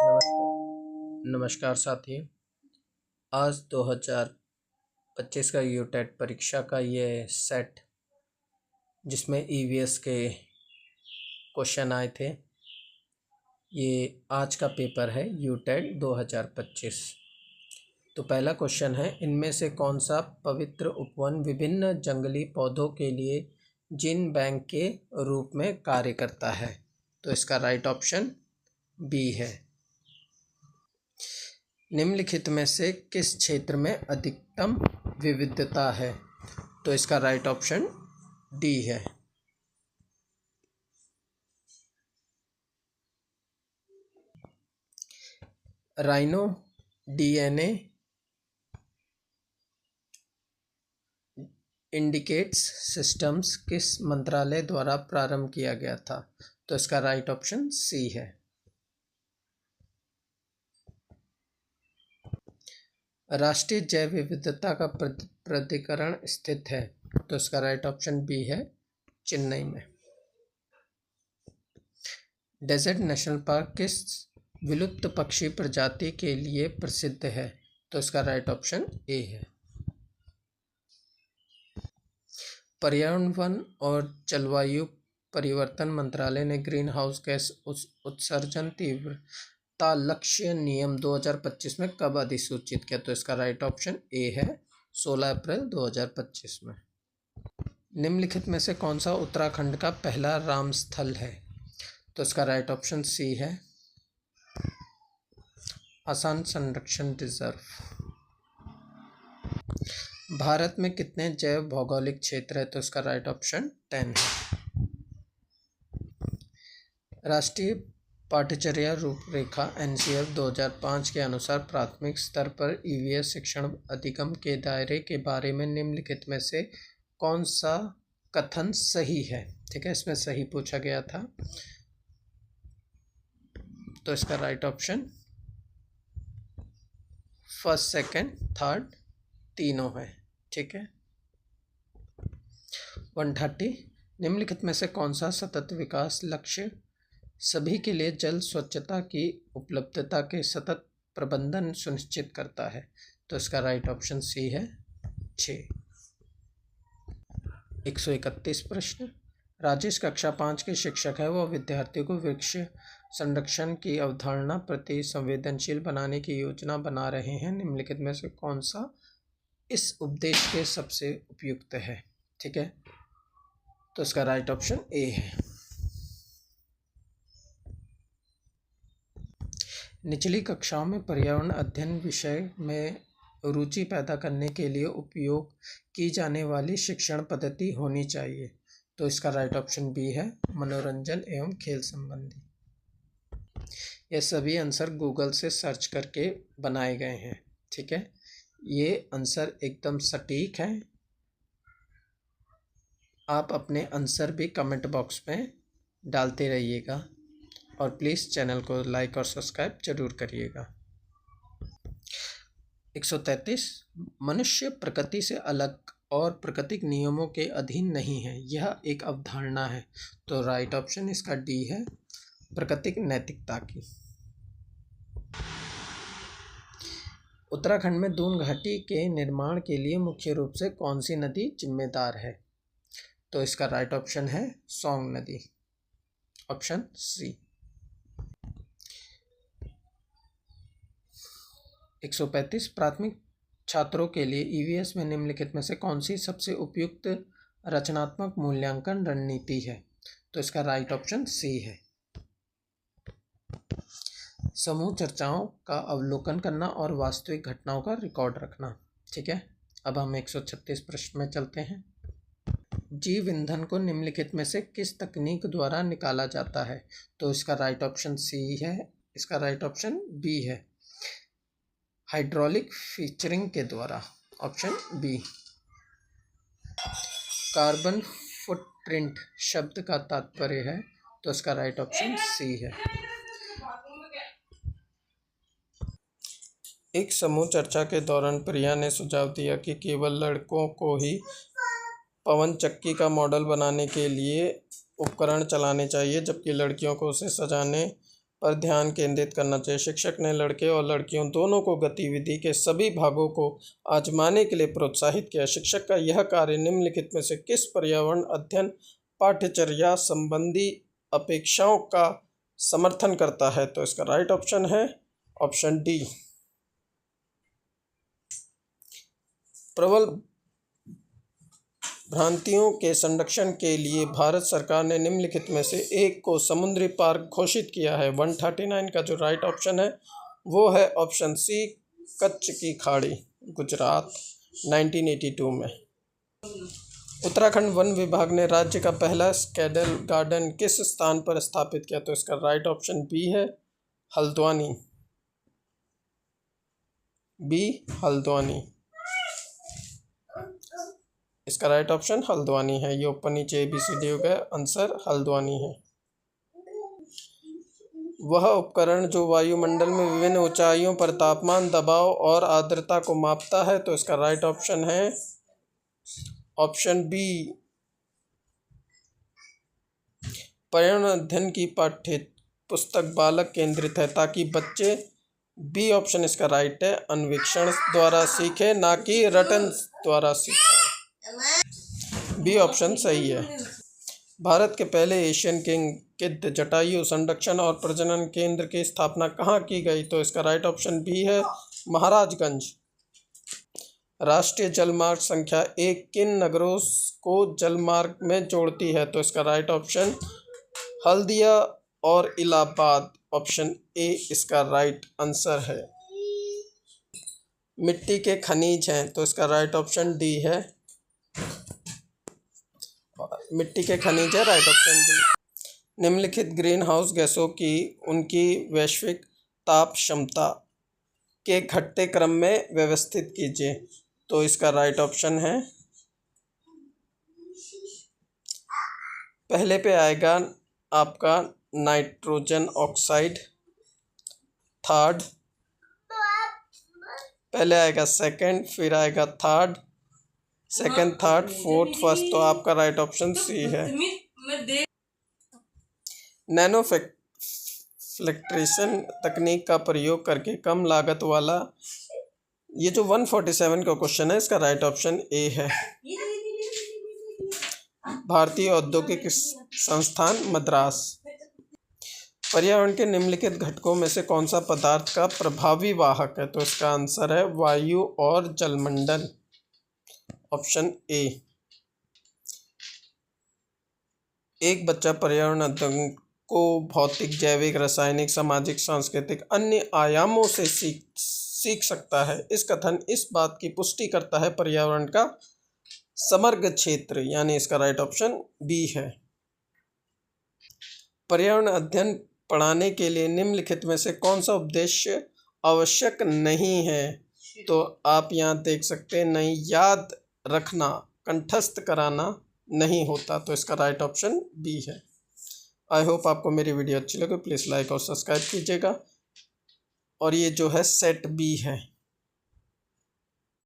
नमस्कार साथियों। आज 2025 का यूटेट परीक्षा का ये सेट जिसमें ईवीएस के क्वेश्चन आए थे, ये आज का पेपर है यूटेट 2025। तो पहला क्वेश्चन है, इनमें से कौन सा पवित्र उपवन विभिन्न जंगली पौधों के लिए जीन बैंक के रूप में कार्य करता है? तो इसका राइट ऑप्शन बी है। निम्नलिखित में से किस क्षेत्र में अधिकतम विविधता है? तो इसका राइट ऑप्शन डी है। राइनो डीएनए इंडिकेट्स सिस्टम्स किस मंत्रालय द्वारा प्रारंभ किया गया था? तो इसका राइट ऑप्शन सी है। राष्ट्रीय जैव विविधता का प्राधिकरण स्थित है? तो इसका राइट ऑप्शन बी है, चेन्नई में। डेजर्ट नेशनल पार्क किस विलुप्त पक्षी प्रजाति के लिए प्रसिद्ध है? तो इसका राइट ऑप्शन ए है। पर्यावरण, वन और जलवायु परिवर्तन मंत्रालय ने ग्रीन हाउस गैस उत्सर्जन तीव्रता लक्ष्य नियम 2025 में कब अधिसूचित किया? तो इसका राइट ऑप्शन ए है, 16 अप्रैल 2025 में। निम्नलिखित में से कौन सा उत्तराखंड का पहला राम स्थल है? तो इसका राइट ऑप्शन सी है, असम संरक्षण रिजर्व। भारत में कितने जैव भौगोलिक क्षेत्र है? तो इसका राइट ऑप्शन 10 है। राष्ट्रीय पाठ्यचर्या रूपरेखा NCF 2005 के अनुसार प्राथमिक स्तर पर ईवीएस शिक्षण अधिगम के दायरे के बारे में निम्नलिखित में से कौन सा कथन सही है? ठीक है, इसमें सही पूछा गया था, तो इसका right option first, second, third तीनों है। ठीक है। 130, निम्नलिखित में से कौन सा सतत विकास लक्ष्य सभी के लिए जल स्वच्छता की उपलब्धता के सतत प्रबंधन सुनिश्चित करता है? तो इसका राइट ऑप्शन सी है, 6। 131 प्रश्न, राजेश कक्षा 5 के शिक्षक है, वह विद्यार्थियों को वृक्ष संरक्षण की अवधारणा प्रति संवेदनशील बनाने की योजना बना रहे हैं। निम्नलिखित में से कौन सा इस उपदेश के सबसे उपयुक्त है? ठीक है, तो इसका राइट ऑप्शन ए है। निचली कक्षाओं में पर्यावरण अध्ययन विषय में रुचि पैदा करने के लिए उपयोग की जाने वाली शिक्षण पद्धति होनी चाहिए? तो इसका राइट ऑप्शन बी है, मनोरंजन एवं खेल संबंधी। ये सभी आंसर गूगल से सर्च करके बनाए गए हैं। ठीक है, ये आंसर एकदम सटीक है। आप अपने आंसर भी कमेंट बॉक्स में डालते रहिएगा और प्लीज़ चैनल को लाइक और सब्सक्राइब जरूर करिएगा। 133, मनुष्य प्रकृति से अलग और प्राकृतिक नियमों के अधीन नहीं है, यह एक अवधारणा है? तो राइट ऑप्शन इसका डी है, प्राकृतिक नैतिकता की। उत्तराखंड में दून घाटी के निर्माण के लिए मुख्य रूप से कौन सी नदी जिम्मेदार है? तो इसका राइट ऑप्शन है, सोंग नदी, ऑप्शन सी। 135, प्राथमिक छात्रों के लिए ईवीएस में निम्नलिखित में से कौन सी सबसे उपयुक्त रचनात्मक मूल्यांकन रणनीति है? तो इसका राइट ऑप्शन सी है, समूह चर्चाओं का अवलोकन करना और वास्तविक घटनाओं का रिकॉर्ड रखना। ठीक है, अब हम 136 प्रश्न में चलते हैं। जीव ईंधन को निम्नलिखित में से किस तकनीक द्वारा निकाला जाता है? तो इसका राइट ऑप्शन सी है, इसका राइट ऑप्शन बी है, हाइड्रोलिक फीचरिंग के द्वारा, ऑप्शन बी। कार्बन फुटप्रिंट शब्द का तात्पर्य है? तो इसका राइट ऑप्शन सी है। एक समूह चर्चा के दौरान प्रिया ने सुझाव दिया कि केवल लड़कों को ही पवन चक्की का मॉडल बनाने के लिए उपकरण चलाने चाहिए, जबकि लड़कियों को उसे सजाने पर ध्यान केंद्रित करना चाहिए। शिक्षक ने लड़के और लड़कियों दोनों को गतिविधि के सभी भागों को आजमाने के लिए प्रोत्साहित किया। शिक्षक का यह कार्य निम्नलिखित में से किस पर्यावरण अध्ययन पाठ्यचर्या संबंधी अपेक्षाओं का समर्थन करता है? तो इसका राइट ऑप्शन है ऑप्शन डी। प्रबल भ्रांतियों के संरक्षण के लिए भारत सरकार ने निम्नलिखित में से एक को समुद्री पार्क घोषित किया है। 139 का जो राइट ऑप्शन है वो है ऑप्शन सी, कच्छ की खाड़ी, गुजरात, 1982 में। उत्तराखंड वन विभाग ने राज्य का पहला स्केडल गार्डन किस स्थान पर स्थापित किया? तो इसका राइट ऑप्शन बी है हल्द्वानी, बी हल्द्वानी। इसका राइट ऑप्शन हल्द्वानी है। ये ऊपर नीचे ABCD हो गया, आंसर हल्द्वानी है। वह उपकरण जो वायुमंडल में विभिन्न ऊंचाइयों पर तापमान, दबाव और आर्द्रता को मापता है? तो इसका राइट ऑप्शन है ऑप्शन बी। पर्यावरण अध्ययन की पाठ्य पुस्तक बालक केंद्रित है ताकि बच्चे, बी ऑप्शन इसका राइट है, अन्वेषण द्वारा सीखे ना कि रटन द्वारा सीखे। बी ऑप्शन सही है। भारत के पहले एशियन किंग गिद्ध जटायु संरक्षण और प्रजनन केंद्र की स्थापना कहाँ की गई? तो इसका राइट ऑप्शन बी है महाराजगंज। राष्ट्रीय जलमार्ग संख्या 1 किन नगरों को जलमार्ग में जोड़ती है? तो इसका राइट ऑप्शन हल्दिया और इलाहाबाद, ऑप्शन ए इसका राइट आंसर है। मिट्टी के खनिज हैं तो इसका राइट ऑप्शन डी है, मिट्टी के खनिज है, राइट ऑप्शन डी। निम्नलिखित ग्रीन हाउस गैसों की उनकी वैश्विक ताप क्षमता के घटते क्रम में व्यवस्थित कीजिए। तो इसका राइट ऑप्शन है, पहले पे आएगा आपका नाइट्रोजन ऑक्साइड, थर्ड, पहले आएगा सेकंड, फिर आएगा third, second third fourth first. तो आपका राइट ऑप्शन सी है। नैनो फिल्ट्रेशन तकनीक का प्रयोग करके कम लागत वाला, ये जो 147 का क्वेश्चन है इसका राइट ऑप्शन ए है। भारतीय औद्योगिक संस्थान मद्रास। पर्यावरण के निम्नलिखित घटकों में से कौन सा पदार्थ का प्रभावी वाहक है? तो इसका आंसर है वायु और जलमंडल, ऑप्शन ए। एक बच्चा पर्यावरण अध्ययन को भौतिक, जैविक, रासायनिक, सामाजिक, सांस्कृतिक अन्य आयामों से सीख सकता है। इस कथन इस बात की पुष्टि करता है पर्यावरण का समग्र क्षेत्र, यानी इसका राइट ऑप्शन बी है। पर्यावरण अध्ययन पढ़ाने के लिए निम्नलिखित में से कौन सा उद्देश्य आवश्यक नहीं है? तो आप यहाँ देख सकते हैं, नहीं याद रखना, कंठस्थ कराना नहीं होता। तो इसका राइट ऑप्शन बी है। आई होप आपको मेरी वीडियो अच्छी लगे, प्लीज़ लाइक और सब्सक्राइब कीजिएगा। और ये जो है सेट बी है।